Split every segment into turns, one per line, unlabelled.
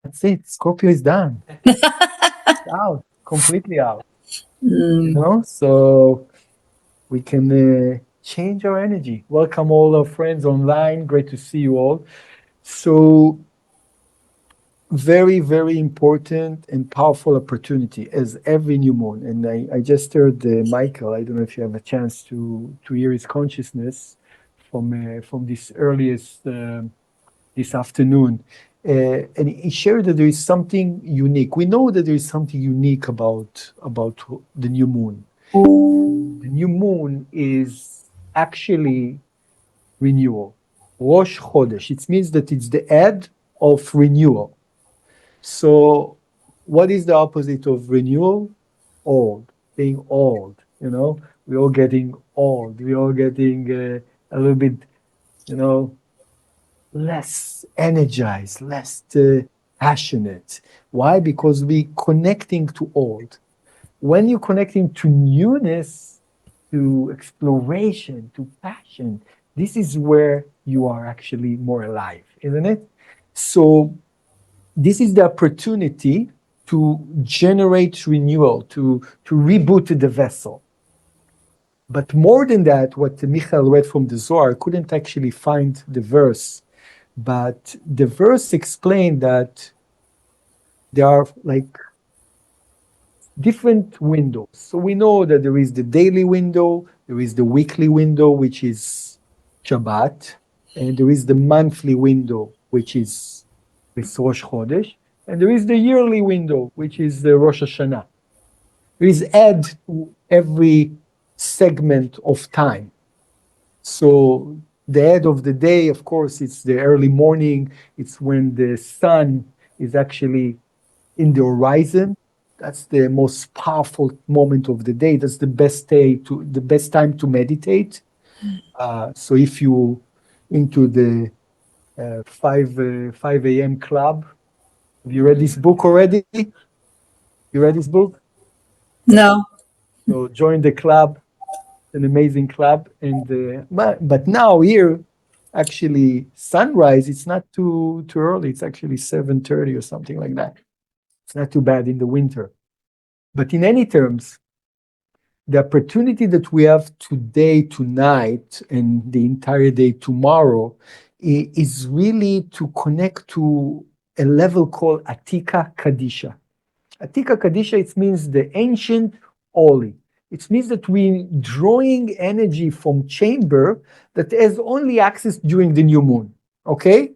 That's it. Scorpio is done. Out, completely out. So we can change our energy. Welcome all our friends online. Great to see you all. So very, very important and powerful opportunity as every new moon. And I just heard Michael. I don't know if you have a chance to hear his consciousness from this earliest this afternoon. And he shared that there is something unique. We know that there is something unique about the new moon. The new moon is actually renewal. Rosh Chodesh. It means that it's the end of renewal. So, what is the opposite of renewal? Old, being old. We're all getting old. We're all getting a little bit, you know, less energized, less passionate. Why? Because we connecting to old. When you're connecting to newness, to exploration, to passion, this is where you are actually more alive, isn't it? So this is the opportunity to generate renewal, to reboot the vessel. But more than that, what Michael read from the Zohar, I couldn't actually find the verse, but the verse explained that there are like different windows. So we know that there is the daily window, there is the weekly window, which is Shabbat, and there is the monthly window, which is Rosh Chodesh, and there is the yearly window, which is the Rosh Hashanah. There is add to every segment of time. So the end of the day, of course, it's the early morning. It's when the sun is actually in the horizon. That's the most powerful moment of the day. That's the best time to meditate. So if you into the 5 a.m. club, have you read this book already? You read this book?
No.
So join the club, an amazing club. And but now here, actually, sunrise. It's not too early. It's actually 7:30 or something like that. It's not too bad in the winter. But in any terms, the opportunity that we have today, tonight, and the entire day tomorrow is really to connect to a level called Atika Kadisha. Atika Kadisha, it means the ancient holy. It means that we're drawing energy from chamber that has only access during the new moon. Okay?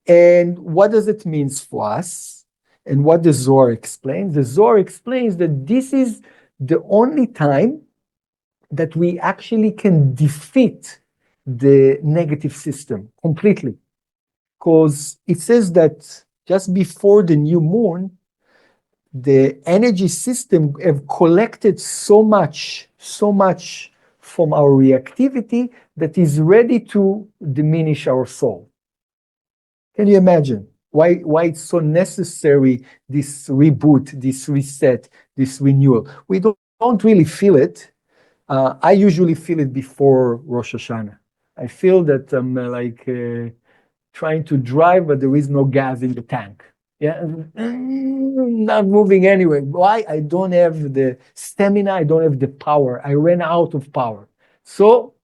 And what does it mean for us? And what the Zohar explains? The Zohar explains that this is the only time that we actually can defeat the negative system completely. Because it says that just before the new moon, the energy system have collected so much from our reactivity that is ready to diminish our soul. Can you imagine why it's so necessary, this reboot, this reset, this renewal? We don't really feel it. I usually feel it before Rosh Hashanah. I feel that I'm trying to drive, but there is no gas in the tank. Yeah, not moving anyway. Why? I don't have the stamina. I don't have the power. I ran out of power. So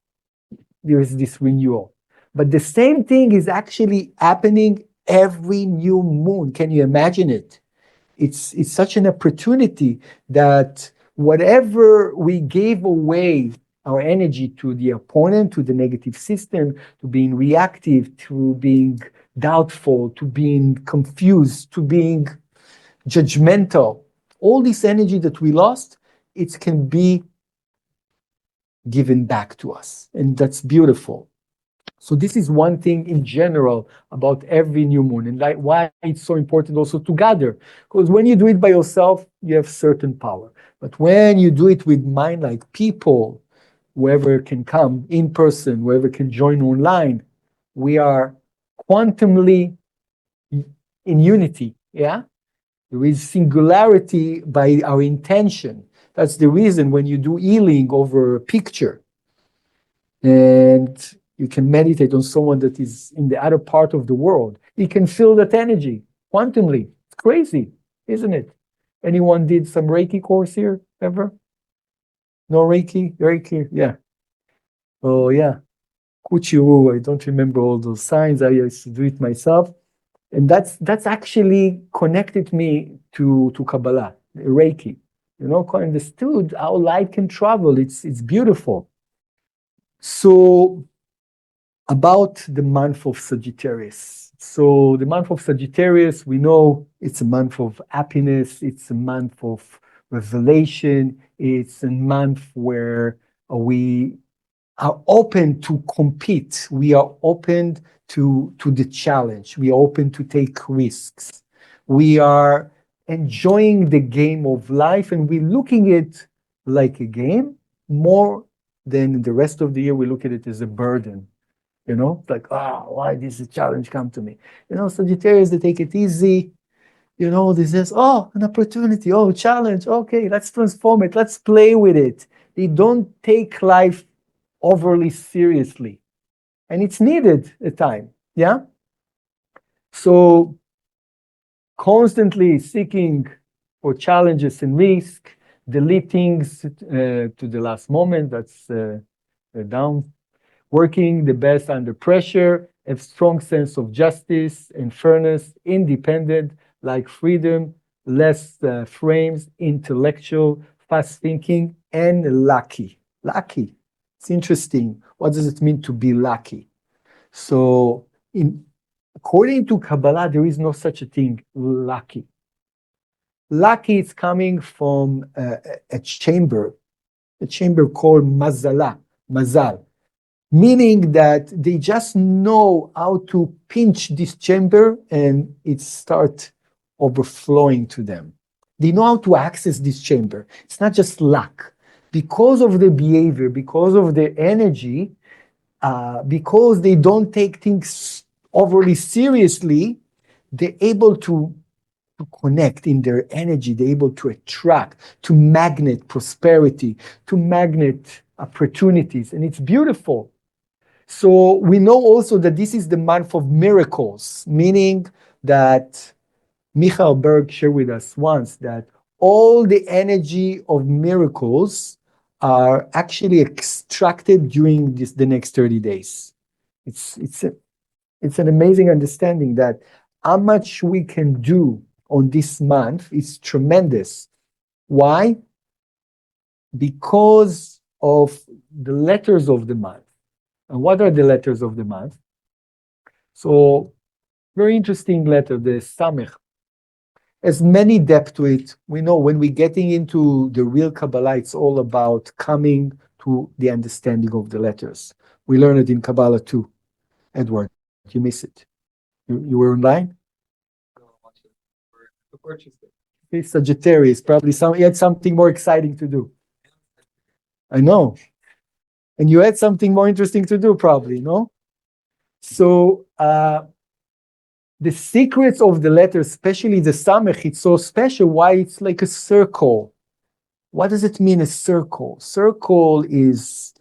there is this renewal. But the same thing is actually happening every new moon. Can you imagine it? It's such an opportunity that whatever we gave away our energy to the opponent, to the negative system, to being reactive, to being doubtful, to being confused, to being judgmental, all this energy that we lost, it can be given back to us. And that's beautiful. So this is one thing in general about every new moon, and why it's so important also to gather. Because when you do it by yourself, you have certain power. But when you do it with mind-like people, whoever can come in person, whoever can join online, we are quantumly in unity. Yeah, there is singularity by our intention. That's the reason when you do healing over a picture, and You can meditate on someone that is in the other part of the world. He can feel that energy quantumly. It's crazy, isn't it? Anyone did some Reiki course here ever? No Reiki? Reiki, yeah. Oh, yeah. Kuchiru, I don't remember all those signs. I used to do it myself. And that's actually connected me to Kabbalah, Reiki. Understood how light can travel. It's beautiful. So about the month of Sagittarius. So the month of Sagittarius, we know it's a month of happiness. It's a month of revelation. It's a month where we are open to compete. We are open to the challenge. We are open to take risks. We are enjoying the game of life, and we're looking at it like a game more than the rest of the year. We look at it as a burden. Like, why this challenge come to me? Sagittarius, they take it easy. This is, an opportunity, challenge. Okay, let's transform it. Let's play with it. They don't take life overly seriously. And it's needed at time. Yeah. So constantly seeking for challenges and risk, delete things to the last moment. That's down. Working the best under pressure, a strong sense of justice and fairness, independent, like freedom, less frames, intellectual, fast thinking, and lucky. Lucky. It's interesting. What does it mean to be lucky? So, according to Kabbalah, there is no such a thing, lucky. Lucky is coming from a chamber called mazal, meaning that they just know how to pinch this chamber and it starts overflowing to them. They know how to access this chamber. It's not just luck. Because of the behavior, because of the energy, because they don't take things overly seriously, they're able to connect in their energy. They're able to attract, to magnet prosperity, to magnet opportunities. And it's beautiful. So we know also that this is the month of miracles, meaning that Michael Berg shared with us once that all the energy of miracles are actually extracted during the next 30 days. It's an amazing understanding that how much we can do on this month is tremendous. Why? Because of the letters of the month. And what are the letters of the month? So, very interesting letter, the Samech. Has many depth to it. We know when we're getting into the real Kabbalah, it's all about coming to the understanding of the letters. We learn it in Kabbalah too. Edward, you miss it. You were online? He's Sagittarius. Probably he had something more exciting to do. I know. And you had something more interesting to do, probably, no? So the secrets of the letter, especially the Samech, it's so special. Why it's like a circle? What does it mean, a circle? Circle is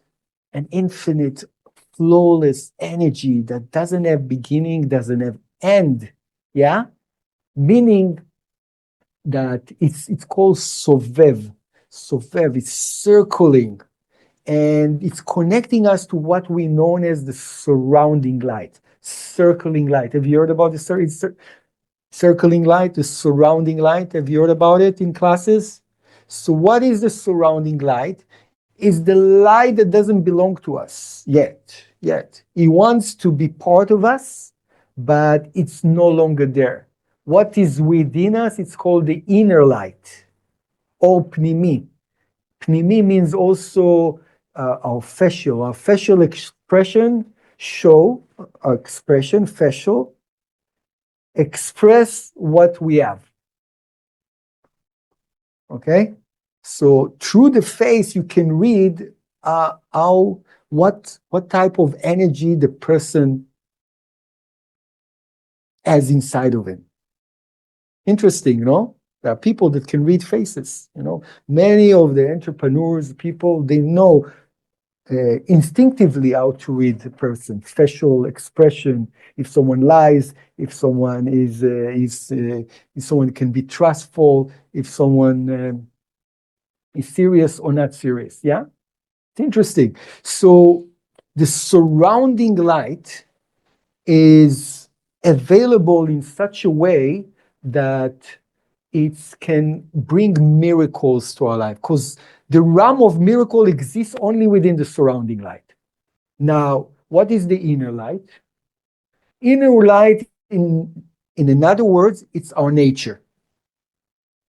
an infinite, flawless energy that doesn't have beginning, doesn't have end. Yeah? Meaning that it's called Sovev. Sovev, it's circling. And it's connecting us to what we know as the surrounding light, circling light. Have you heard about the circling light, the surrounding light? Have you heard about it in classes? So what is the surrounding light? Is the light that doesn't belong to us yet. It wants to be part of us, but it's no longer there. What is within us? It's called the inner light, or pnimi. Pnimi means also our facial expression, facial, express what we have. Okay? So through the face, you can read what type of energy the person has inside of him. Interesting, no? There are people that can read faces, Many of the entrepreneurs, people, they know instinctively how to read the person, facial expression, if someone lies, if someone if someone can be trustful, if someone is serious or not serious. Yeah, it's interesting. So the surrounding light is available in such a way that it can bring miracles to our life, because the realm of miracle exists only within the surrounding light. Now, what is the inner light? Inner light, in another words, it's our nature.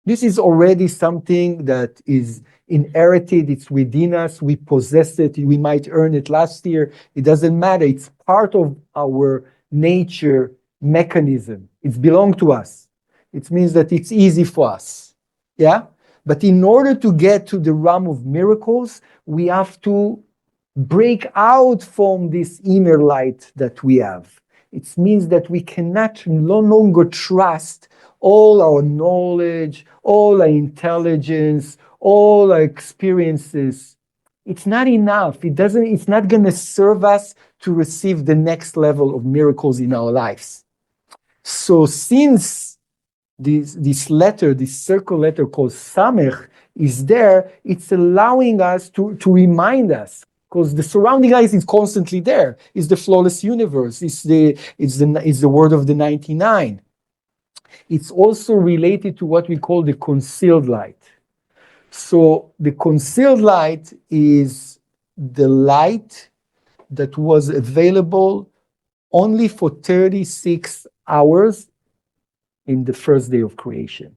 This is already something that is inherited, it's within us, we possess it, we might earn it last year, it doesn't matter, it's part of our nature mechanism. It's belong to us. It means that it's easy for us. Yeah? But in order to get to the realm of miracles, we have to break out from this inner light that we have. It means that we cannot no longer trust all our knowledge, all our intelligence, all our experiences. It's not enough. It's not going to serve us to receive the next level of miracles in our lives. So since this letter, this circle letter called Samech is there, it's allowing us to remind us, because the surrounding light is constantly there. It's the flawless universe. It's the word of the 99. It's also related to what we call the concealed light. So the concealed light is the light that was available only for 36 hours in the first day of creation,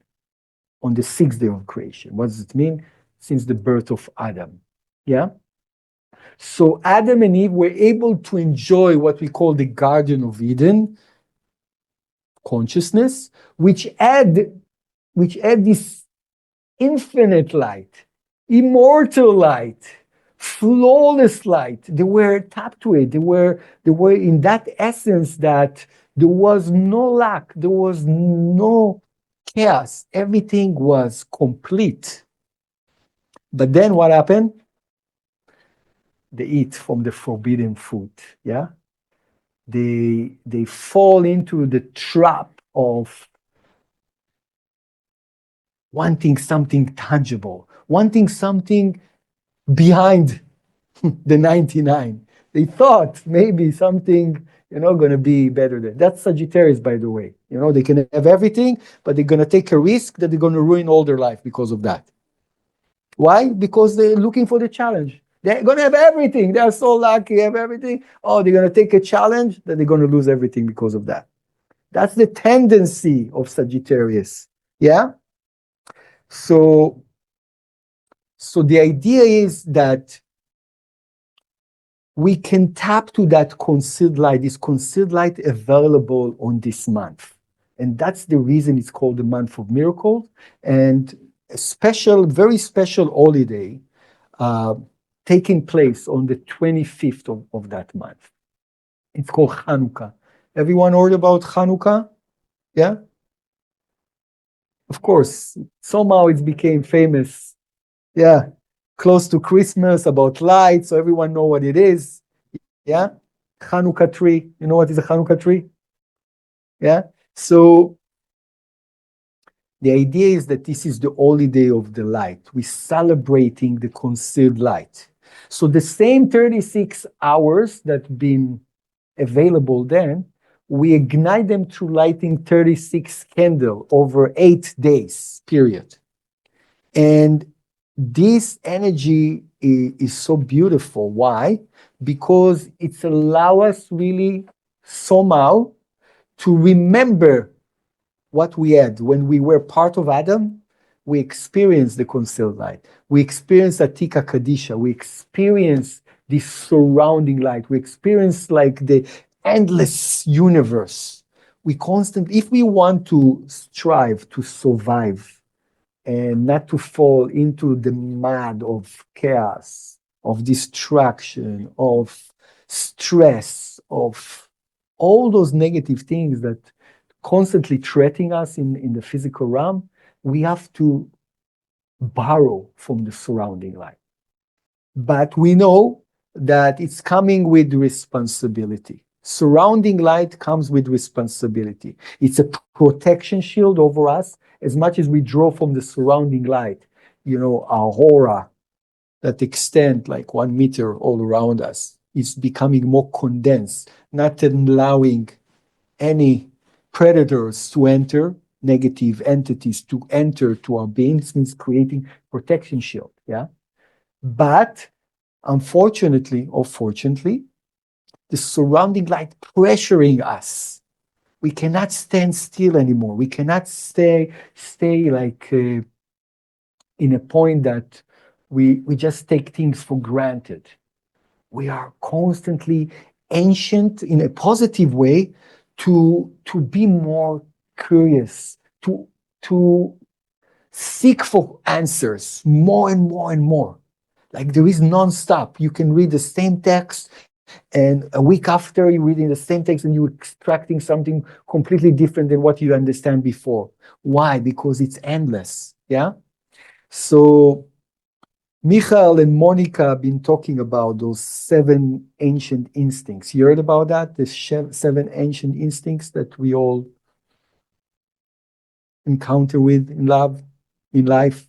on the sixth day of creation. What does it mean? Since the birth of Adam. Yeah? So Adam and Eve were able to enjoy what we call the Garden of Eden consciousness, which had this infinite light, immortal light, flawless light. They were tapped to it. They were in that essence that there was no lack, there was no chaos. Everything was complete. But then what happened? They eat from the forbidden fruit. Yeah, they fall into the trap of wanting something tangible, wanting something behind the 99. They thought maybe something, going to be better than. That's Sagittarius, by the way. They can have everything, but they're going to take a risk that they're going to ruin all their life because of that. Why? Because they're looking for the challenge. They're going to have everything. They're so lucky, have everything. Oh, they're going to take a challenge that they're going to lose everything because of that. That's the tendency of Sagittarius. Yeah? So the idea is that we can tap to that concealed light, this concealed light available on this month. And that's the reason it's called the month of miracles. And a special, very special holiday taking place on the 25th of that month. It's called Hanukkah. Everyone heard about Hanukkah? Yeah? Of course, somehow it became famous. Yeah, close to Christmas, about lights, so everyone know what it is. Yeah, Hanukkah tree. You know what is a Hanukkah tree? Yeah. So the idea is that this is the holiday of the light. We're celebrating the concealed light. So the same 36 hours that been available then, we ignite them through lighting 36 candles over 8 days, period. And this energy is so beautiful. Why? Because it's allow us really somehow to remember what we had when we were part of Adam. We experienced the concealed light. We experienced Atika Kadisha. We experienced the surrounding light. We experienced like the endless universe. If we want to strive to survive and not to fall into the mud of chaos, of distraction, of stress, of all those negative things that constantly threatening us in the physical realm, we have to borrow from the surrounding light. But we know that it's coming with responsibility. Surrounding light comes with responsibility. It's a protection shield over us as much as we draw from the surrounding light. Our aura that extend like 1 meter all around us is becoming more condensed, not allowing any predators to enter, negative entities to enter to our being. This means creating protection shield. Yeah. But unfortunately or fortunately, the surrounding light pressuring us. We cannot stand still anymore. We cannot stay like in a point that we just take things for granted. We are constantly ancient in a positive way to be more curious, to seek for answers more and more and more. Like there is non-stop. You can read the same text, and a week after you're reading the same text and you're extracting something completely different than what you understand before. Why? Because it's endless. Yeah. So Michael and Monica have been talking about those 7 ancient instincts. You heard about that? The 7 ancient instincts that we all encounter with in love, in life.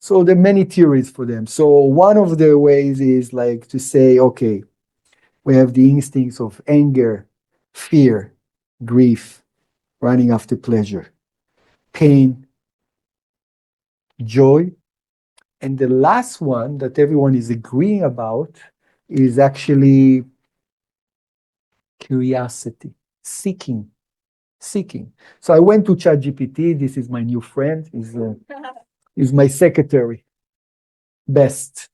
So there are many theories for them. So one of the ways is like to say, okay, we have the instincts of anger, fear, grief, running after pleasure, pain, joy. And the last one that everyone is agreeing about is actually curiosity, seeking. So I went to ChatGPT. This is my new friend. He's my secretary. The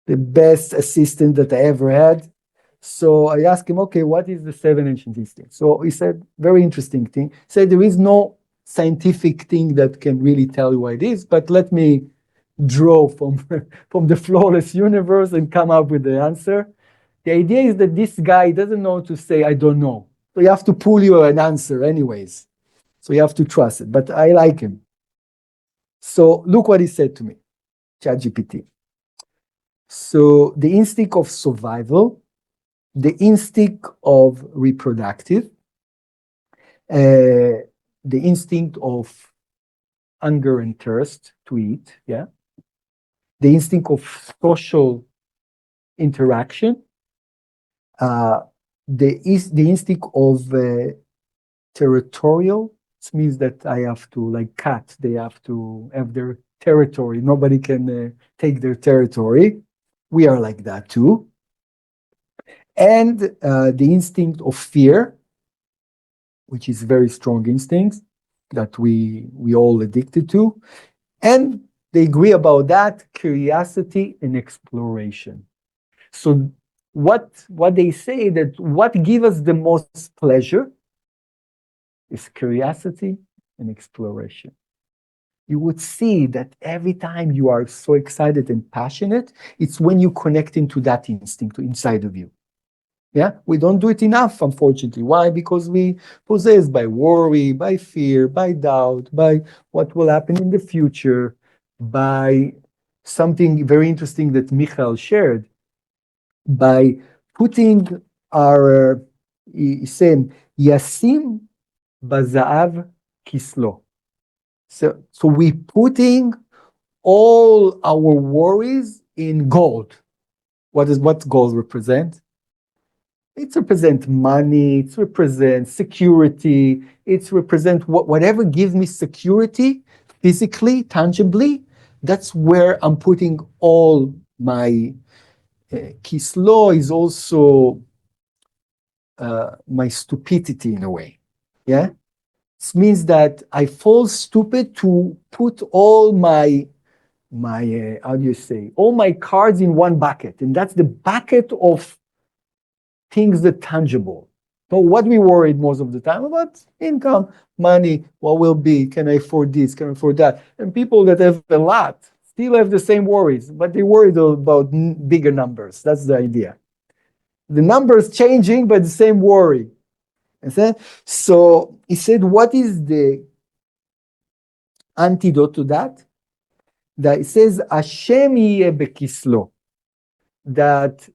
best assistant that I ever had. So I asked him, okay, what is the 7 ancient instincts? So he said, very interesting thing. He said, there is no scientific thing that can really tell you what it is, but let me draw from the flawless universe and come up with the answer. The idea is that this guy doesn't know to say, I don't know. So you have to pull you an answer anyways. So you have to trust it. But I like him. So look what he said to me, ChatGPT. So the instinct of survival, the instinct of reproductive, the instinct of hunger and thirst to eat, yeah, the instinct of social interaction, the instinct of territorial. It means that I have to, like cats, they have to have their territory. Nobody can take their territory. We are like that too. And the instinct of fear, which is very strong instinct that we all addicted to. And they agree about that, curiosity and exploration. So what they say that what gives us the most pleasure is curiosity and exploration. You would see that every time you are so excited and passionate, it's when you connect into that instinct inside of you. Yeah, we don't do it enough, unfortunately. Why? Because we possessed by worry, by fear, by doubt, by what will happen in the future, by something very interesting that Michael shared, by putting our, saying, Yasim Bazaav Kislo. So we putting all our worries in gold. What gold represent? It represents money, it represents security, it represents whatever gives me security, physically, tangibly, that's where I'm putting all my kislo is also my stupidity in a way. Yeah? This means that I fall stupid to put all my how do you say, all my cards in one bucket. And that's the bucket of things that tangible. So what we worried most of the time about income, money, what will be, can I afford this, can I afford that? And people that have a lot still have the same worries, but they worried about bigger numbers. That's the idea. The numbers changing, but the same worry. So he said, what is the antidote to that? That it says, Hashem yeh bekislo. that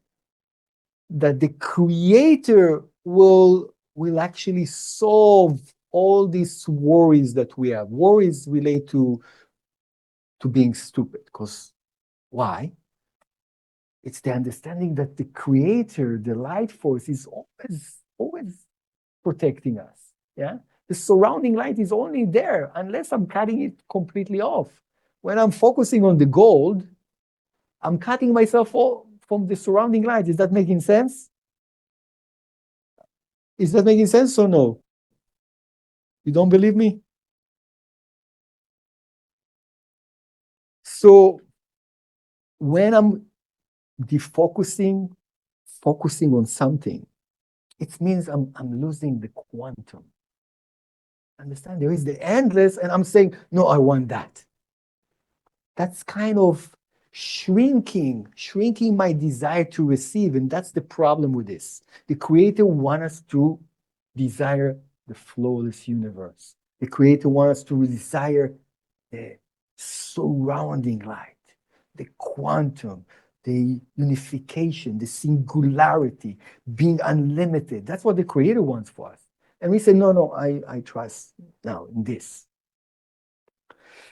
the creator will actually solve all these worries that we have. Worries relate to being stupid. Because why? It's the understanding that the creator, the light force, is always protecting us. Yeah. The surrounding light is only there unless I'm cutting it completely off. When I'm focusing on the gold, I'm cutting myself off from the surrounding light. Is that making sense? Is that making sense or no? You don't believe me? So when I'm focusing on something, it means I'm losing the quantum. Understand? There is the endless, and I'm saying, no, I want that. That's kind of shrinking my desire to receive. And that's the problem with this. The creator wants us to desire the flawless universe. The creator wants us to desire the surrounding light, the quantum, the unification, the singularity, being unlimited. That's what the creator wants for us. And we say, no, I trust now in this.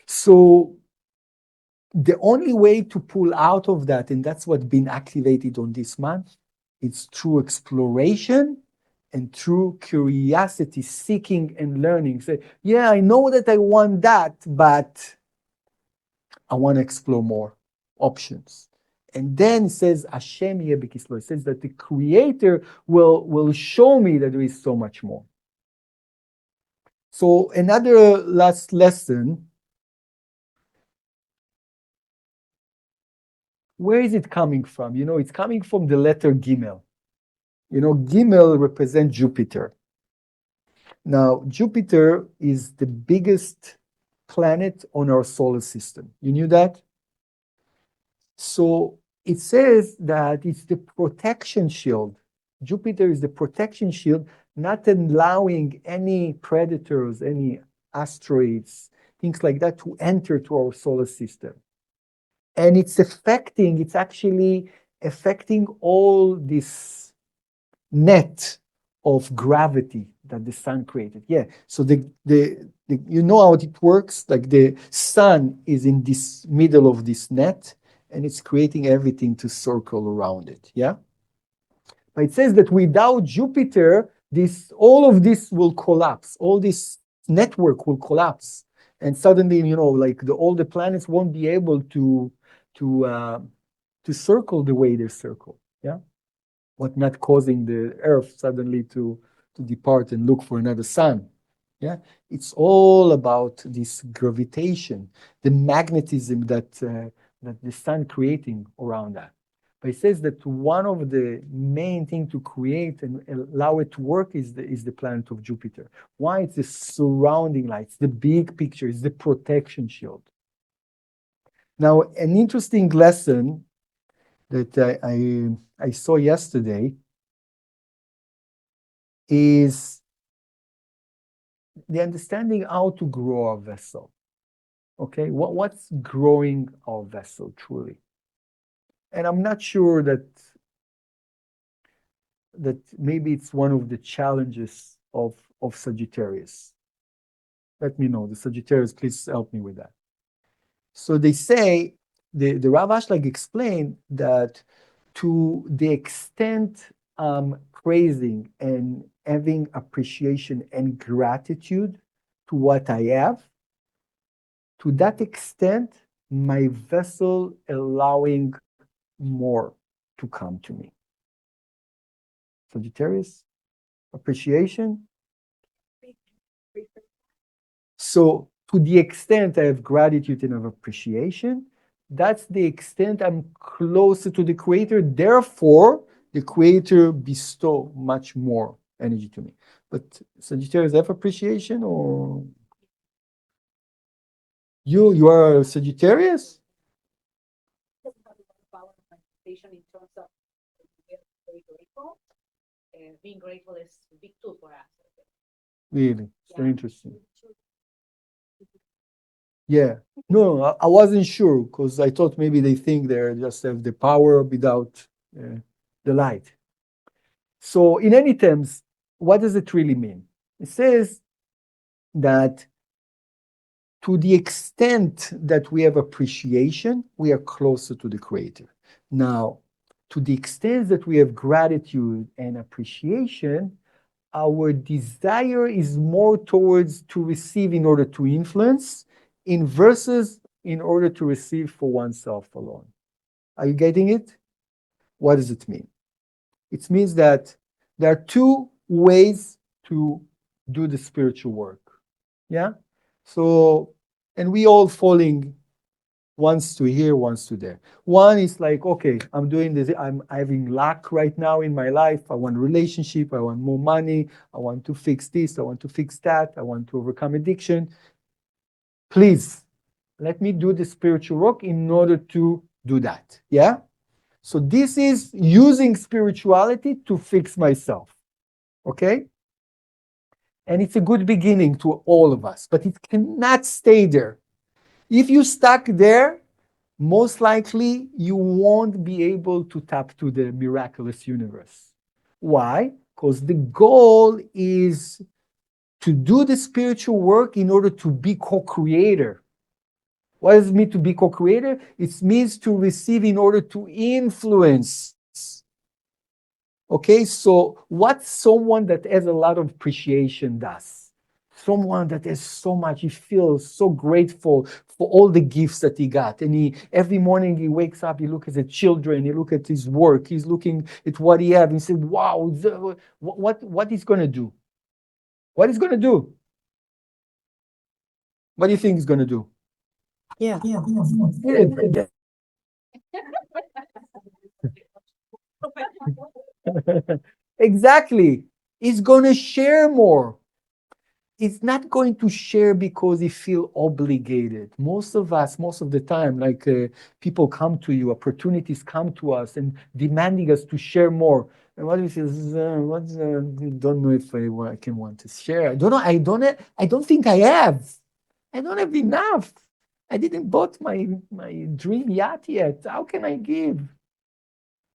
So the only way to pull out of that, and that's what's been activated on this month, it's through exploration and through curiosity, seeking and learning. Say, yeah, I know that I want that, but I want to explore more options. And then it says, Hashem yeh b'kislo. It says that the creator will show me that there is so much more. So another last lesson. Where is it coming from? It's coming from the letter Gimel. Gimel represents Jupiter. Now, Jupiter is the biggest planet on our solar system. You knew that? So it says that it's the protection shield. Jupiter is the protection shield, not allowing any predators, any asteroids, things like that to enter to our solar system. And it's actually affecting all this net of gravity that the sun created. Yeah. So you know how it works? Like the sun is in this middle of this net, and it's creating everything to circle around it. Yeah. But it says that without Jupiter, all of this will collapse. All this network will collapse, and suddenly, like all the planets won't be able to circle the way they circle. Yeah. What not causing the Earth suddenly to depart and look for another sun. Yeah, it's all about this gravitation, the magnetism that the sun creating around that. But it says that one of the main thing to create and allow it to work is the planet of Jupiter. Why? It's the surrounding lights, the big picture, it's the protection shield. Now, an interesting lesson that I saw yesterday is the understanding how to grow our vessel. Okay, what's growing our vessel truly? And I'm not sure that maybe it's one of the challenges of Sagittarius. Let me know, the Sagittarius, please help me with that. So they say, the Rav Ashlag explained that to the extent praising and having appreciation and gratitude to what I have, to that extent, my vessel allowing more to come to me. Sagittarius, appreciation. So to the extent I have gratitude and have appreciation, that's the extent I'm closer to the creator. Therefore, the creator bestow much more energy to me. But Sagittarius have appreciation, or you are a Sagittarius?
In terms of very grateful. Being grateful is a big tool for us.
Really? It's very interesting. Yeah. No, I wasn't sure because I thought maybe they think they just have the power without the light. So in any terms, what does it really mean? It says that to the extent that we have appreciation, we are closer to the Creator. Now, to the extent that we have gratitude and appreciation, our desire is more towards to receive in order to influence, in versus in order to receive for oneself alone. Are you getting it? What does it mean? It means that there are two ways to do the spiritual work. Yeah? So, and we all falling once to here, once to there. One is like, okay, I'm doing this, I'm having luck right now in my life. I want relationship, I want more money, I want to fix this, I want to fix that, I want to overcome addiction. Please, let me do the spiritual work in order to do that. Yeah? So this is using spirituality to fix myself. Okay? And it's a good beginning to all of us, but it cannot stay there. If you stuck there, most likely you won't be able to tap to the miraculous universe. Why? Because the goal is to do the spiritual work in order to be co-creator. What does it mean to be co-creator? It means to receive in order to influence. Okay, so what someone that has a lot of appreciation does? Someone that has so much, he feels so grateful for all the gifts that he got. And he every morning he wakes up, he looks at the children, he looks at his work, he's looking at what he has, and he said, wow, what he's gonna do? What he's gonna do? What do you think he's gonna do?
Yeah.
Exactly. He's gonna share more. He's not going to share because he feel obligated. Most of us, most of the time, like people come to you, opportunities come to us and demanding us to share more. And what we say is, I don't know if I can want to share. I don't know. I don't think I have. I don't have enough. I didn't bought my dream yacht yet. How can I give?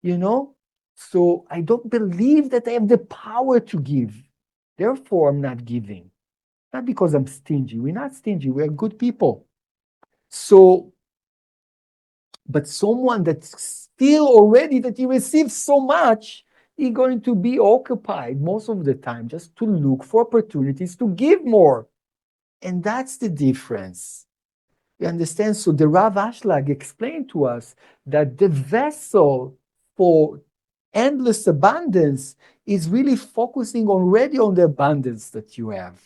You know? So I don't believe that I have the power to give. Therefore, I'm not giving. Not because I'm stingy. We're not stingy. We're good people. So, but someone that's still already that he receives so much, he's going to be occupied most of the time just to look for opportunities to give more. And that's the difference. You understand? So the Rav Ashlag explained to us that the vessel for endless abundance is really focusing already on the abundance that you have.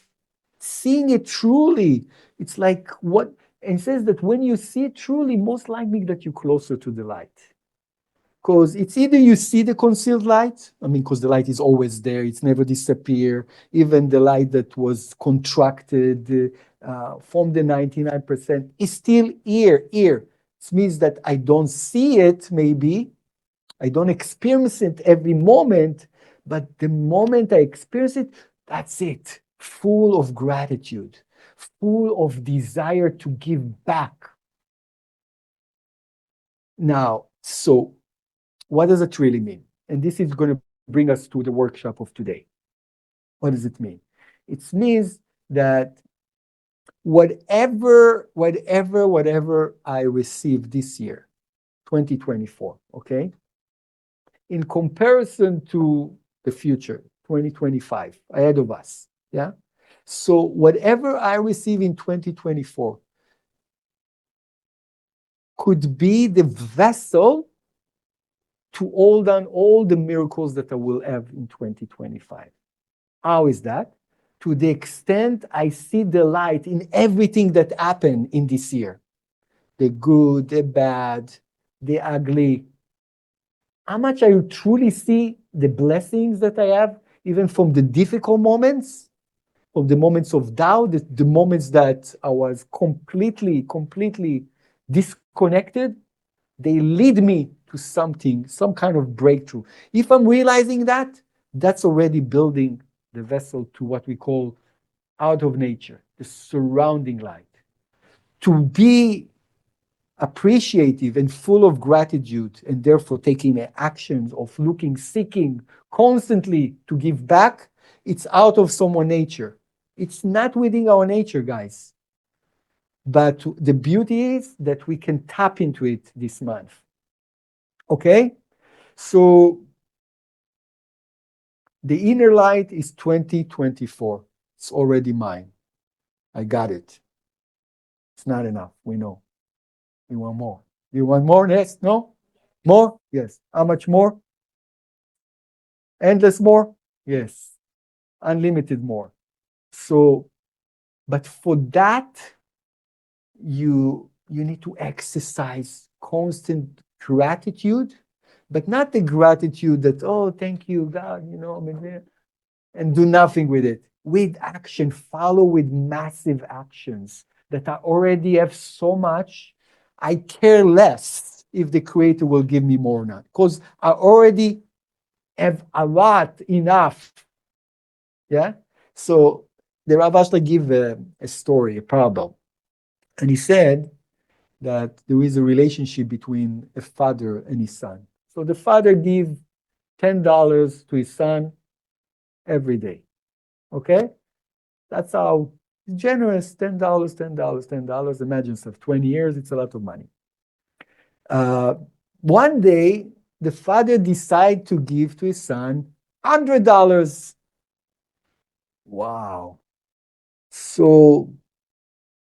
Seeing it truly, it's like what, and it says that when you see it truly, most likely that you're closer to the light. Because it's either you see the concealed light, I mean, because the light is always there, it's never disappear. Even the light that was contracted from the 99% is still here. It means that I don't see it, maybe, I don't experience it every moment, but the moment I experience it, that's it. Full of gratitude, full of desire to give back. Now, so what does it really mean? And this is going to bring us to the workshop of today. What does it mean? It means that whatever I received this year, 2024, okay, in comparison to the future, 2025, ahead of us, yeah? So whatever I receive in 2024 could be the vessel to hold on all the miracles that I will have in 2025. How is that? To the extent I see the light in everything that happened in this year, the good, the bad, the ugly. How much I truly see the blessings that I have, even from the difficult moments, from the moments of doubt, the moments that I was completely disconnected, they lead me to something, some kind of breakthrough. If I'm realizing that, that's already building the vessel to what we call out of nature, the surrounding light. To be appreciative and full of gratitude, and therefore taking the actions of looking, seeking constantly to give back, it's out of someone's nature. It's not within our nature, guys. But the beauty is that we can tap into it this month. Okay? So the inner light is 2024. It's already mine. I got it. It's not enough. We know. We want more. You want more? Yes? No? More? Yes. How much more? Endless more? Yes. Unlimited more. So, but for that, you need to exercise constant gratitude, but not the gratitude that, oh, thank you, God, and do nothing with it. With action, follow with massive actions that I already have so much. I care less if the Creator will give me more or not, because I already have a lot, enough. Yeah? So the Rav Ashler give a story, a parable. And he said that there is a relationship between a father and his son. So the father gives $10 to his son every day. Okay? That's how generous, $10, $10, $10. Imagine yourself, 20 years, it's a lot of money. One day, the father decided to give to his son $100. Wow. So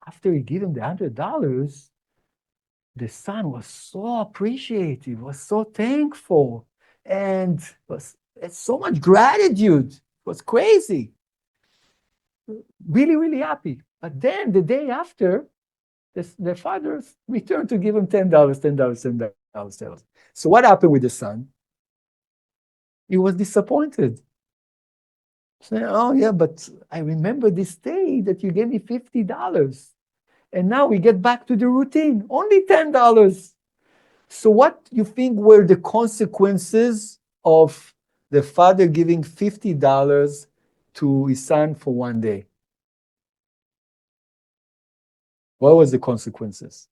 after he gave him the $100, the son was so appreciative, was so thankful, and was so much gratitude. It was crazy. Really, really happy. But then the day after, the father returned to give him $10, $10, $10, $10. So what happened with the son? He was disappointed. Saying, oh yeah, but I remember this day that you gave me $50. And now we get back to the routine, only $10. So what you think were the consequences of the father giving $50 to his son for one day? What was the consequences?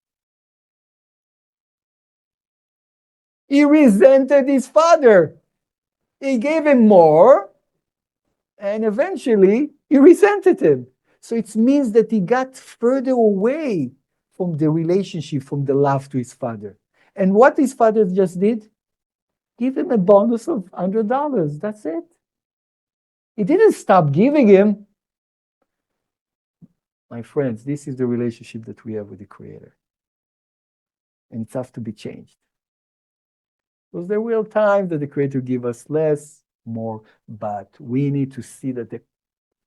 He resented his father. He gave him more, and eventually he resented him. So it means that he got further away from the relationship, from the love to his father. And what his father just did? Give him a bonus of $100. That's it. He didn't stop giving him. My friends, this is the relationship that we have with the Creator. And it has to be changed. Because there will times that the Creator give us less, more, but we need to see that the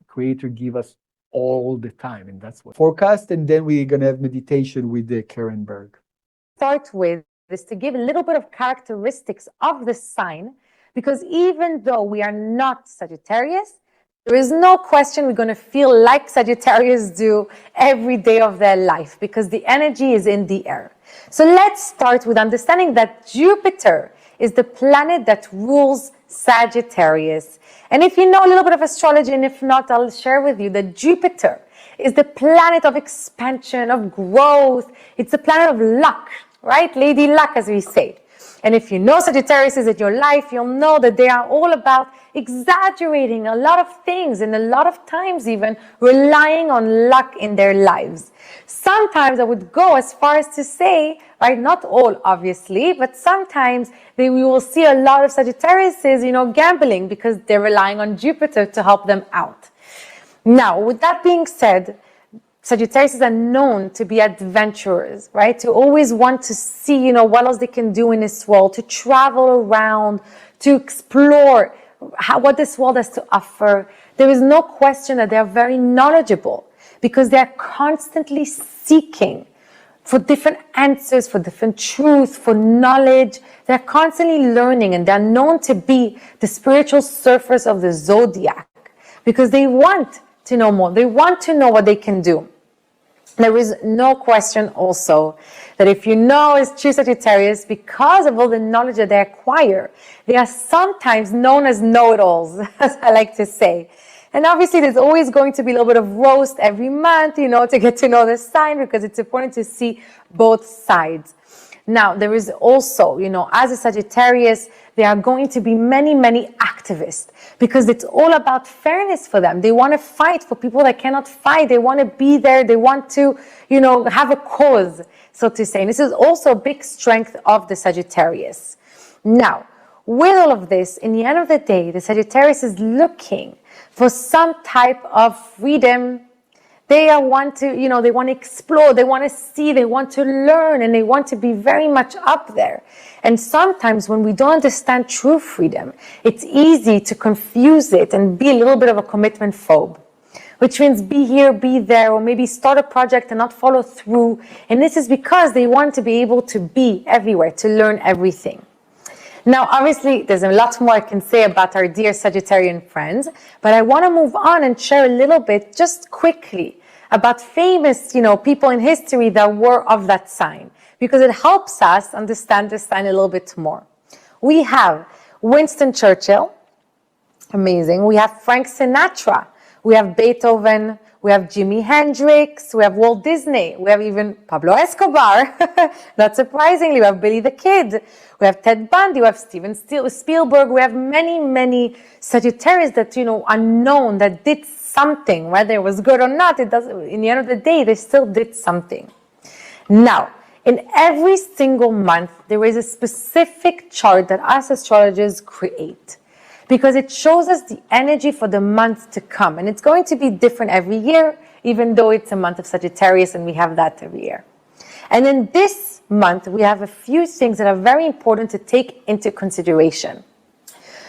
Creator give us all the time. And that's what forecast. And then we're going to have meditation with the Karen Berg.
Start with is to give a little bit of characteristics of the sign, because even though we are not Sagittarius, there is no question we're going to feel like Sagittarius do every day of their life, because the energy is in the air. So let's start with understanding that Jupiter is the planet that rules Sagittarius. And if you know a little bit of astrology, and if not, I'll share with you that Jupiter is the planet of expansion, of growth. It's the planet of luck, right? Lady Luck, as we say. And if you know Sagittarius is in your life, you'll know that they are all about exaggerating a lot of things, and a lot of times even relying on luck in their lives. Sometimes I would go as far as to say, right, not all obviously, but sometimes we will see a lot of Sagittariuses, gambling because they're relying on Jupiter to help them out. Now, with that being said, Sagittarius are known to be adventurers, right? To always want to see, what else they can do in this world, to travel around, to explore what this world has to offer. There is no question that they're very knowledgeable, because they're constantly seeking for different answers, for different truth, for knowledge. They're constantly learning, and they're known to be the spiritual surfers of the zodiac, because they want to know more. They want to know what they can do. There is no question also that if you know as true Sagittarius, because of all the knowledge that they acquire, they are sometimes known as know-it-alls, as I like to say. And obviously, there's always going to be a little bit of roast every month, to get to know the sign, because it's important to see both sides. Now, there is also, as a Sagittarius, there are going to be many, many activists, because it's all about fairness for them. They want to fight for people that cannot fight. They want to be there. They want to, have a cause, so to say. And this is also a big strength of the Sagittarius. Now, with all of this, in the end of the day, the Sagittarius is looking for some type of freedom. They want to, they want to explore, they want to see, they want to learn, and they want to be very much up there. And sometimes when we don't understand true freedom, it's easy to confuse it and be a little bit of a commitment phobe, which means be here, be there, or maybe start a project and not follow through. And this is because they want to be able to be everywhere, to learn everything. Now, obviously, there's a lot more I can say about our dear Sagittarian friends, but I want to move on and share a little bit, just quickly, about famous, people in history that were of that sign, because it helps us understand this sign a little bit more. We have Winston Churchill, amazing. We have Frank Sinatra. We have Beethoven. We have Jimi Hendrix. We have Walt Disney. We have even Pablo Escobar. Not surprisingly, we have Billy the Kid. We have Ted Bundy. We have Steven Spielberg. We have many, many Sagittarius that, are known, that did something, whether it was good or not. It doesn't. In the end of the day, they still did something. Now, in every single month, there is a specific chart that us astrologers create, because it shows us the energy for the month to come. And it's going to be different every year, even though it's a month of Sagittarius and we have that every year. And in this month, we have a few things that are very important to take into consideration.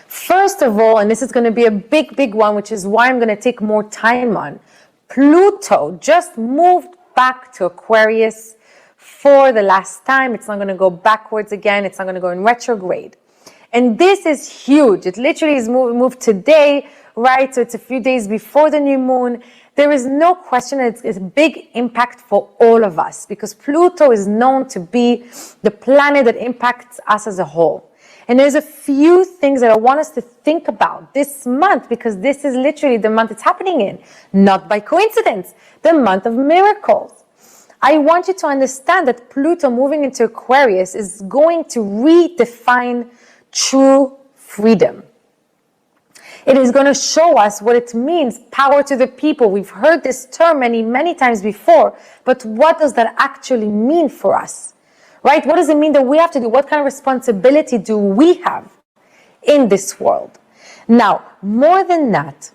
First of all, and this is going to be a big, big one, which is why I'm going to take more time on, Pluto just moved back to Aquarius for the last time. It's not going to go backwards again. It's not going to go in retrograde. And this is huge. It literally is moved today, right? So it's a few days before the new moon. There is no question that it's a big impact for all of us, because Pluto is known to be the planet that impacts us as a whole. And there's a few things that I want us to think about this month, because this is literally the month it's happening in, not by coincidence, the month of miracles. I want you to understand that Pluto moving into Aquarius is going to redefine true freedom. It is going to show us what it means, power to the people. We've heard this term many, many times before, but what does that actually mean for us? Right? What does it mean that we have to do? What kind of responsibility do we have in this world? Now, more than that,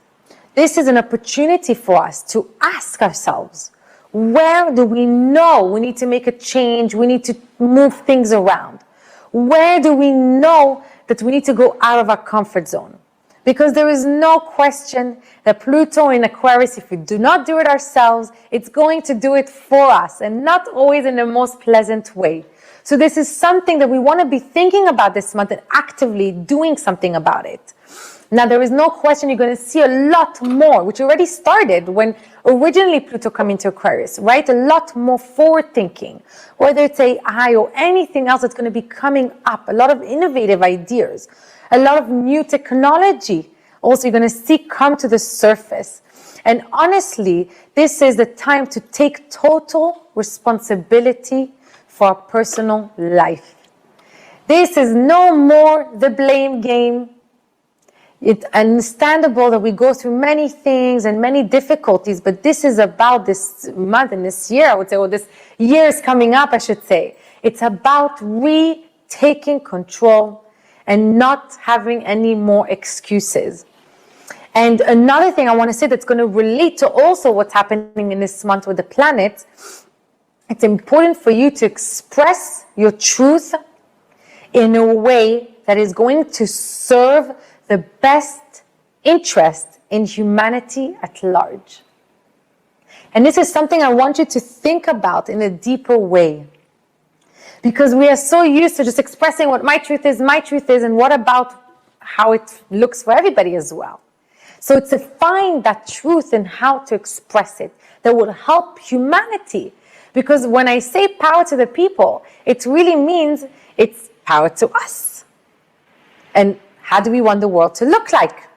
this is an opportunity for us to ask ourselves, where do we know we need to make a change? We need to move things around. Where do we know that we need to go out of our comfort zone? Because there is no question that Pluto in Aquarius, if we do not do it ourselves, it's going to do it for us, and not always in the most pleasant way. So this is something that we want to be thinking about this month and actively doing something about it. Now, there is no question you're going to see a lot more, which already started when originally Pluto came into Aquarius, right? A lot more forward thinking, whether it's AI or anything else that's going to be coming up, a lot of innovative ideas, a lot of new technology also you're going to see come to the surface. And honestly, this is the time to take total responsibility for our personal life. This is no more the blame game. It's understandable that we go through many things and many difficulties, but this is about this month and this year, I would say, or this year is coming up, I should say. It's about retaking control and not having any more excuses. And another thing I want to say that's going to relate to also what's happening in this month with the planets, it's important for you to express your truth in a way that is going to serve the best interest in humanity at large. And this is something I want you to think about in a deeper way. Because we are so used to just expressing what my truth is, and what about how it looks for everybody as well. So it's to find that truth and how to express it that will help humanity. Because when I say power to the people, it really means it's power to us. And how do we want the world to look like?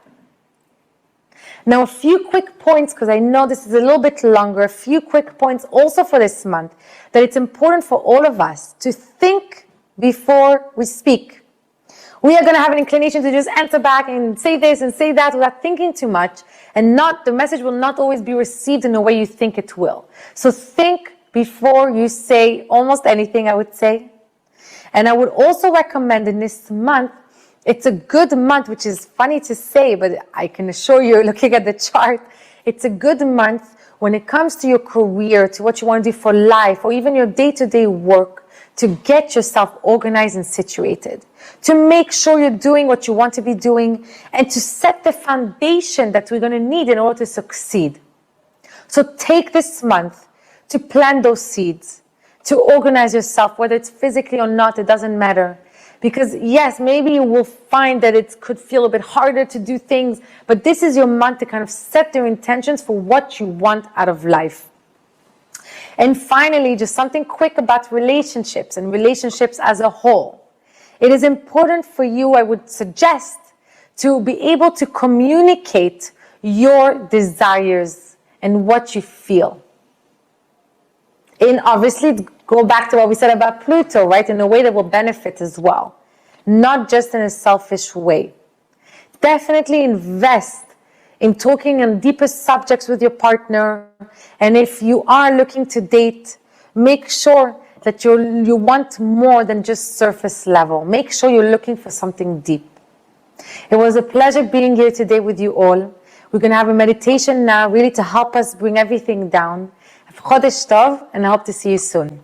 Now, a few quick points, because I know this is a little bit longer, a few quick points also for this month, that it's important for all of us to think before we speak. We are going to have an inclination to just answer back and say this and say that without thinking too much, and the message will not always be received in the way you think it will. So think before you say almost anything, I would say. And I would also recommend in this month, it's a good month, which is funny to say, but I can assure you, looking at the chart, it's a good month when it comes to your career, to what you want to do for life, or even your day-to-day work, to get yourself organized and situated, to make sure you're doing what you want to be doing, and to set the foundation that we're going to need in order to succeed. So take this month to plant those seeds, to organize yourself, whether it's physically or not, it doesn't matter. Because yes, maybe you will find that it could feel a bit harder to do things, but this is your month to kind of set your intentions for what you want out of life. And finally, just something quick about relationships and relationships as a whole. It is important for you, I would suggest, to be able to communicate your desires and what you feel. And obviously, go back to what we said about Pluto, right? In a way that will benefit as well, not just in a selfish way. Definitely invest in talking on deeper subjects with your partner. And if you are looking to date, make sure that you want more than just surface level. Make sure you're looking for something deep. It was a pleasure being here today with you all. We're going to have a meditation now, really to help us bring everything down. Have Chodesh Tov, and I hope to see you soon.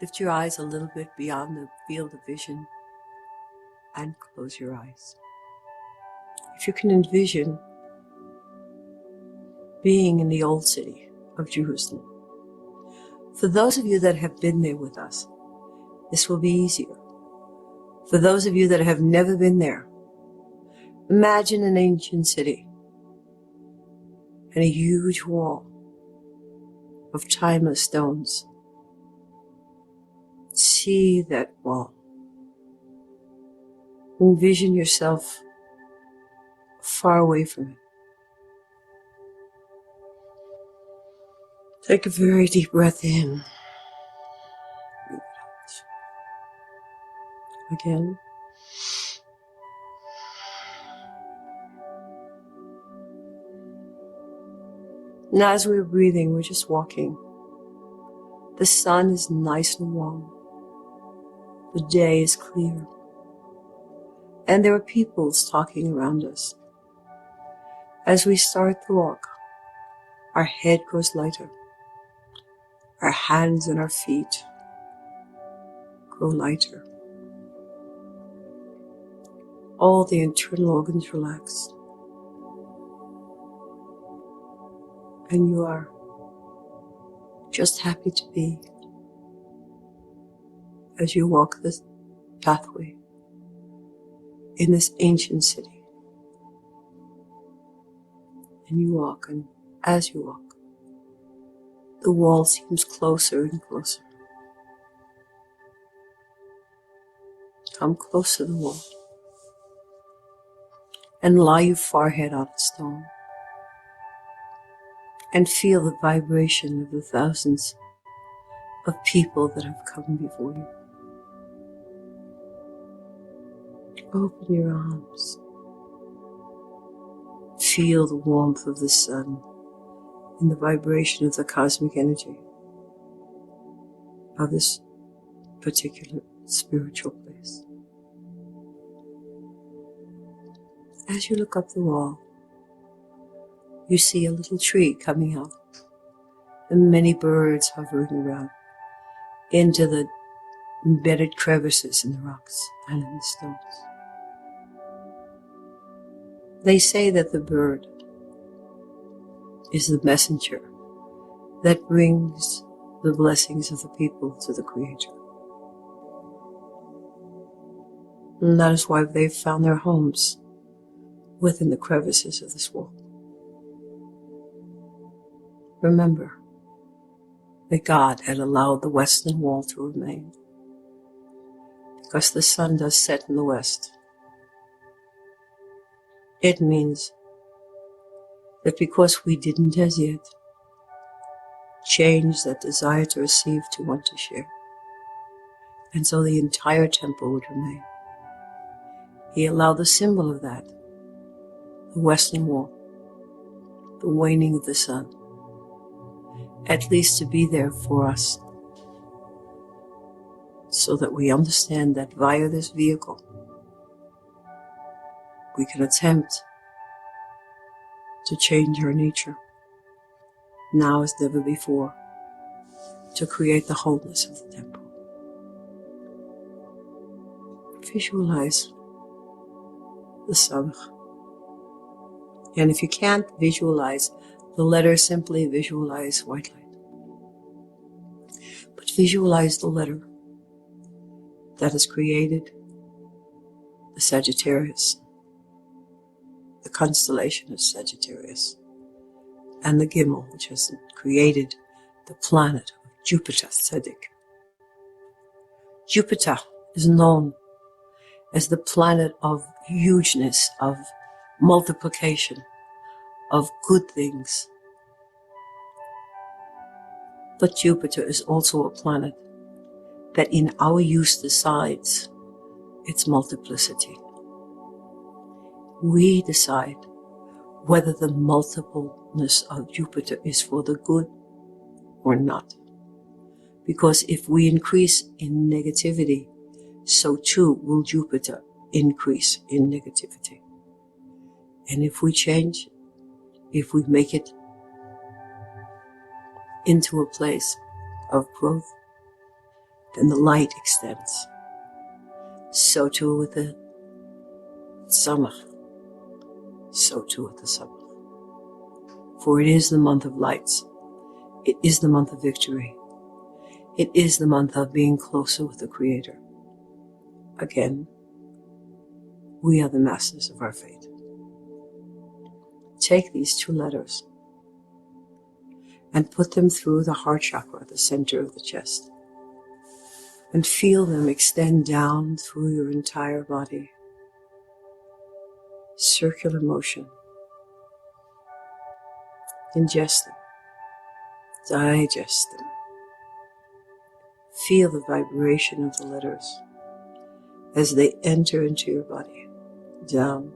Lift your eyes a little bit beyond the field of vision and close your eyes. If you can envision being in the old city of Jerusalem. For those of you that have been there with us, this will be easier. For those of you that have never been there, imagine an ancient city and a huge wall of timeless stones. See that wall. Envision yourself far away from it. Take a very deep breath in. Breathe out. Again. And as we're breathing, we're just walking. The sun is nice and warm. The day is clear. And there are people talking around us. As we start the walk, our head grows lighter. Our hands and our feet grow lighter. All the internal organs relax. And you are just happy to be as you walk this pathway in this ancient city. And you walk, and as you walk, the wall seems closer and closer. Come close to the wall and lie your forehead on the stone and feel the vibration of the thousands of people that have come before you. Open your arms. Feel the warmth of the sun and the vibration of the cosmic energy of this particular spiritual place. As you look up the wall, you see a little tree coming out and many birds hovering around into the embedded crevices in the rocks and in the stones. They say that the bird is the messenger that brings the blessings of the people to the Creator. And that is why they've found their homes within the crevices of this wall. Remember that God had allowed the western wall to remain because the sun does set in the west. It means that because we didn't as yet change that desire to receive to want to share, and so the entire temple would remain, he allowed the symbol of that, the Western Wall, the waning of the sun, at least to be there for us, so that we understand that via this vehicle, we can attempt to change our nature, now as never before, to create the wholeness of the temple. Visualize the Samach. And if you can't visualize the letter, simply visualize white light. But visualize the letter that has created the Sagittarius, the constellation of Sagittarius, and the Gimel, which has created the planet of Jupiter, Tzedek. Jupiter is known as the planet of hugeness, of multiplication, of good things. But Jupiter is also a planet that in our use decides its multiplicity. We decide whether the multipleness of Jupiter is for the good or not. Because if we increase in negativity, so too will Jupiter increase in negativity. And if we change, if we make it into a place of growth, then the light extends. So too with the Samach. So too with the Samach. For it is the month of lights. It is the month of victory. It is the month of being closer with the Creator. Again, we are the masters of our fate. Take these two letters and put them through the heart chakra, the center of the chest, and feel them extend down through your entire body. Circular motion. Ingest them. Digest them. Feel the vibration of the letters as they enter into your body, down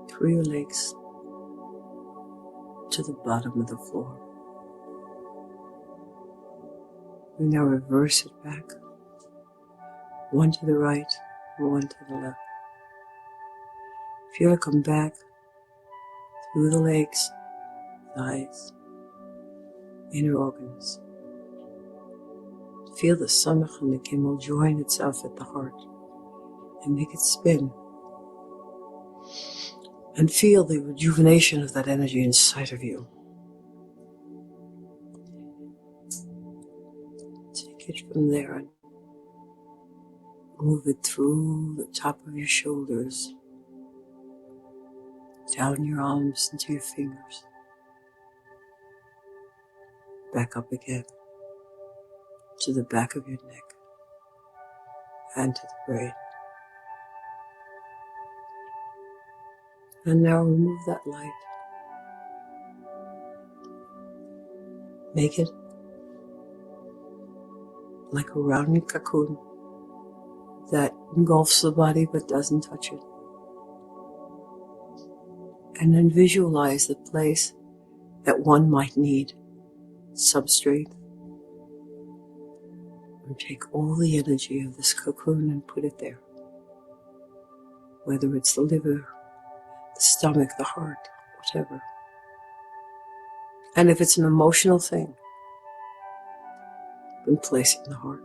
through your legs to the bottom of the floor. We now reverse it back, one to the right, one to the left. Feel it come back through the legs, thighs, inner organs. Feel the Samach and the Gimel join itself at the heart and make it spin. And feel the rejuvenation of that energy inside of you. Take it from there and move it through the top of your shoulders, down your arms into your fingers, back up again to the back of your neck and to the brain. And now remove that light. Make it like a round cocoon that engulfs the body but doesn't touch it. And then visualize the place that one might need substrate. And take all the energy of this cocoon and put it there. Whether it's the liver, the stomach, the heart, whatever. And if it's an emotional thing, then place it in the heart.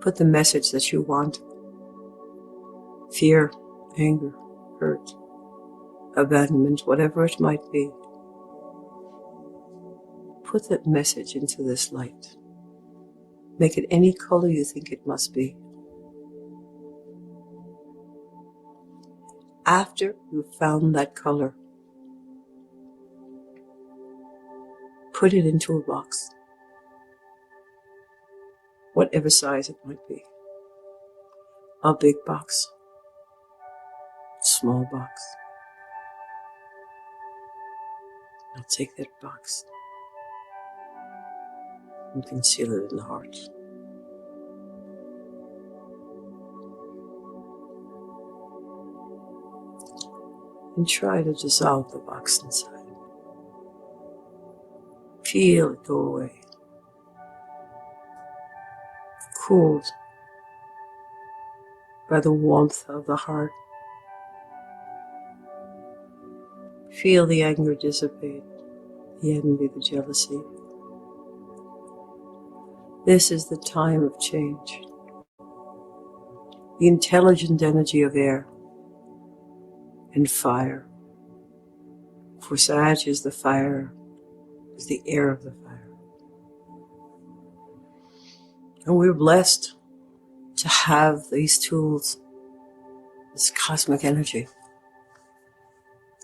Put the message that you want. Fear, anger, hurt, abandonment, whatever it might be. Put that message into this light. Make it any color you think it must be. After you've found that color, put it into a box. Whatever size it might be. A big box, small box. Now take that box and conceal it in the heart. And try to dissolve the box inside. Feel it go away. Cooled by the warmth of the heart. Feel the anger dissipate, the envy, the jealousy. This is the time of change. The intelligent energy of air and fire. For Sag is the fire, is the air of the fire. And we're blessed to have these tools, this cosmic energy,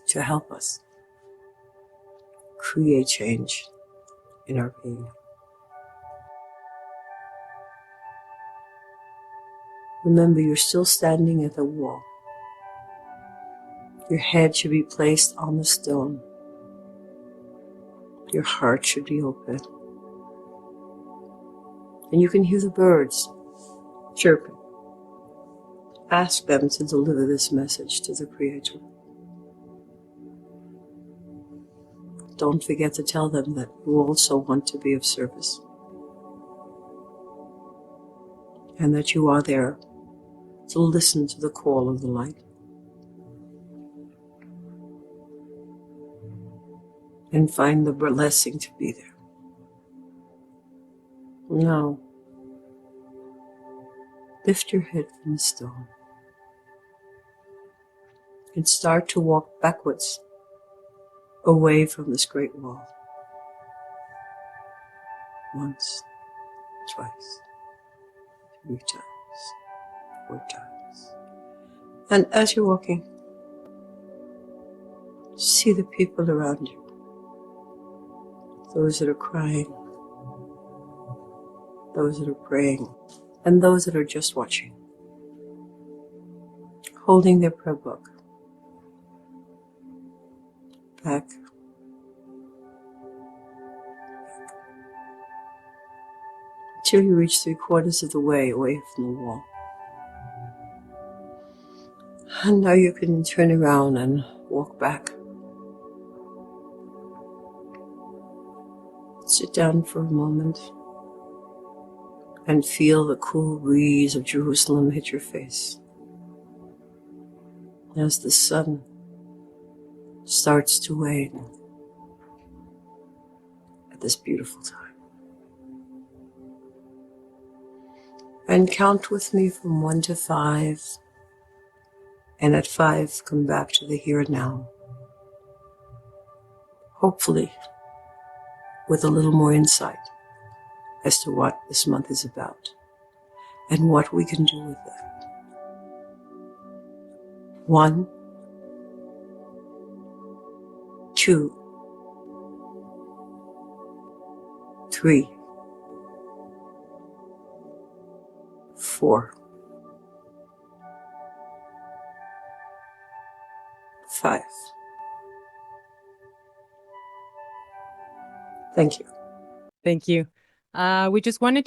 to help us create change in our being. Remember, you're still standing at the wall. Your head should be placed on the stone. Your heart should be open. And you can hear the birds chirping. Ask them to deliver this message to the Creator. Don't forget to tell them that you also want to be of service. And that you are there to listen to the call of the light. And find the blessing to be there. Now, lift your head from the stone and start to walk backwards away from this great wall. Once, twice, 3 times, 4 times. And as you're walking, see the people around you. Those that are crying, those that are praying, and those that are just watching, holding their prayer book. Back. Till you reach 3/4 of the way away from the wall. And now you can turn around and walk back. Sit down for a moment and feel the cool breeze of Jerusalem hit your face as the sun starts to wane at this beautiful time. And count with me from 1 to 5, and at 5 come back to the here and now. Hopefully with a little more insight as to what this month is about and what we can do with it. 1, 2, 3, 4, 5. Thank you.
Thank you. I would like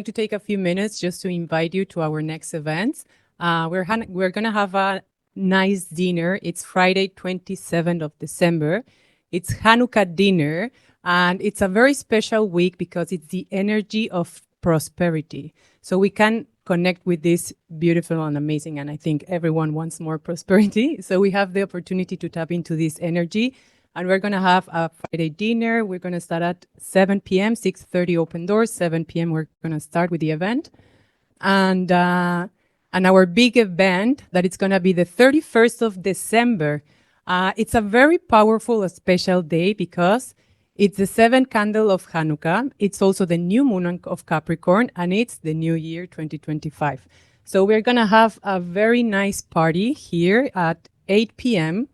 to take a few minutes just to invite you to our next event. We're going to have a nice dinner. It's Friday, 27th of December. It's Hanukkah dinner, and it's a very special week because it's the energy of prosperity. So we can connect with this beautiful and amazing, and I think everyone wants more prosperity. So we have the opportunity to tap into this energy. And we're going to have a Friday dinner. We're going to start at 7 p.m., 6:30 open doors. 7 p.m. we're going to start with the event. And our big event, that it's going to be the 31st of December. It's a very powerful, special day because it's the 7th candle of Hanukkah. It's also the new moon of Capricorn, and it's the new year, 2025. So we're going to have a very nice party here at 8 p.m.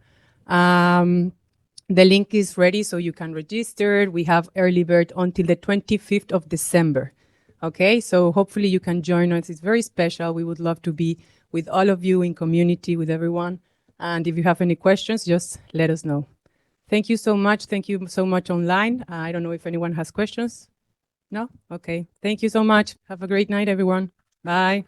The link is ready, so you can register. We have early bird until the 25th of December. Okay, so hopefully you can join us. It's very special. We would love to be with all of you in community, with everyone. And if you have any questions, just let us know. Thank you so much. Thank you so much online. I don't know if anyone has questions. No? Okay. Thank you so much. Have a great night, everyone. Bye.